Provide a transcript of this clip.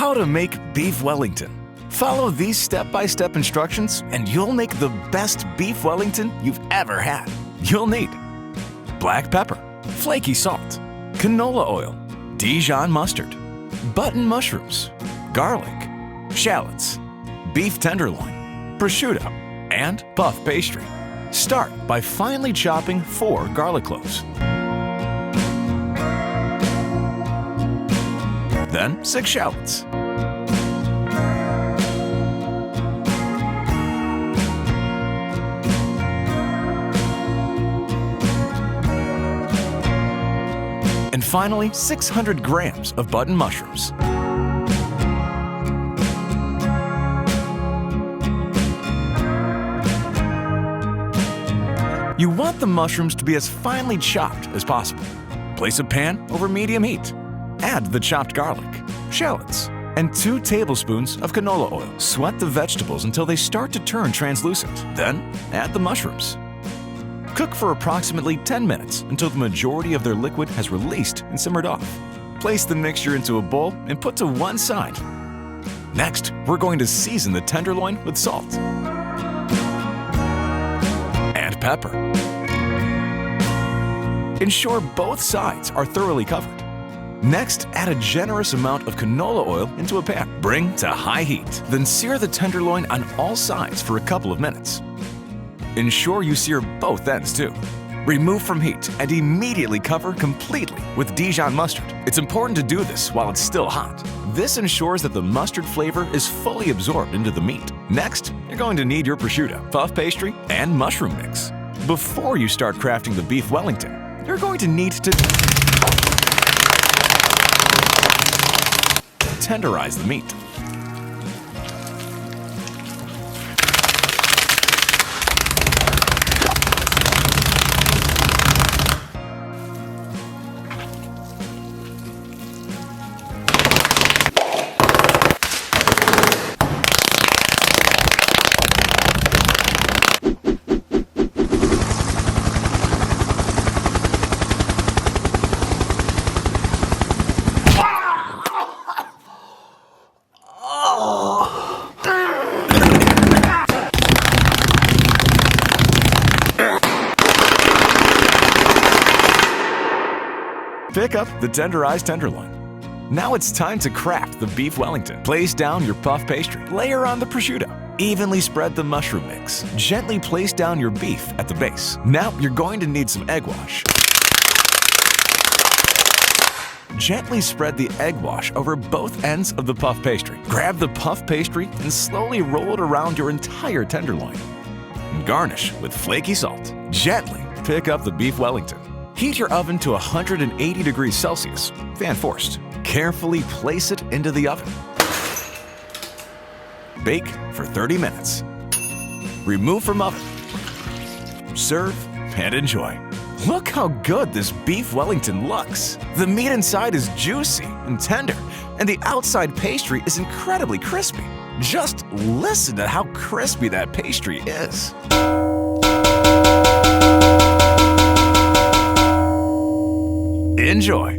How to make Beef Wellington. Follow these step-by-step instructions and you'll make the best Beef Wellington you've ever had. You'll need black pepper, flaky salt, canola oil, Dijon mustard, button mushrooms, garlic, shallots, beef tenderloin, prosciutto, and puff pastry. Start by finely chopping 4 garlic cloves. Then 6 shallots. And finally, 600 grams of button mushrooms. You want the mushrooms to be as finely chopped as possible. Place a pan over medium heat. Add the chopped garlic, shallots, and 2 tablespoons of canola oil. Sweat the vegetables until they start to turn translucent. Then, add the mushrooms. Cook for approximately 10 minutes until the majority of their liquid has released and simmered off. Place the mixture into a bowl and put to one side. Next, we're going to season the tenderloin with salt and pepper. Ensure both sides are thoroughly covered. Next, add a generous amount of canola oil into a pan. Bring to high heat. Then sear the tenderloin on all sides for a couple of minutes. Ensure you sear both ends too. Remove from heat and immediately cover completely with Dijon mustard. It's important to do this while it's still hot. This ensures that the mustard flavor is fully absorbed into the meat. Next, you're going to need your prosciutto, puff pastry, and mushroom mix. Before you start crafting the Beef Wellington, you're going to need to tenderize the meat. Pick up the tenderized tenderloin. Now it's time to craft the Beef Wellington. Place down your puff pastry. Layer on the prosciutto. Evenly spread the mushroom mix. Gently place down your beef at the base. Now you're going to need some egg wash. Gently spread the egg wash over both ends of the puff pastry. Grab the puff pastry and slowly roll it around your entire tenderloin. And garnish with flaky salt. Gently pick up the Beef Wellington. Heat your oven to 180 degrees Celsius, fan forced. Carefully place it into the oven. Bake for 30 minutes. Remove from oven. Serve and enjoy. Look how good this Beef Wellington looks. The meat inside is juicy and tender, and the outside pastry is incredibly crispy. Just listen to how crispy that pastry is. Enjoy!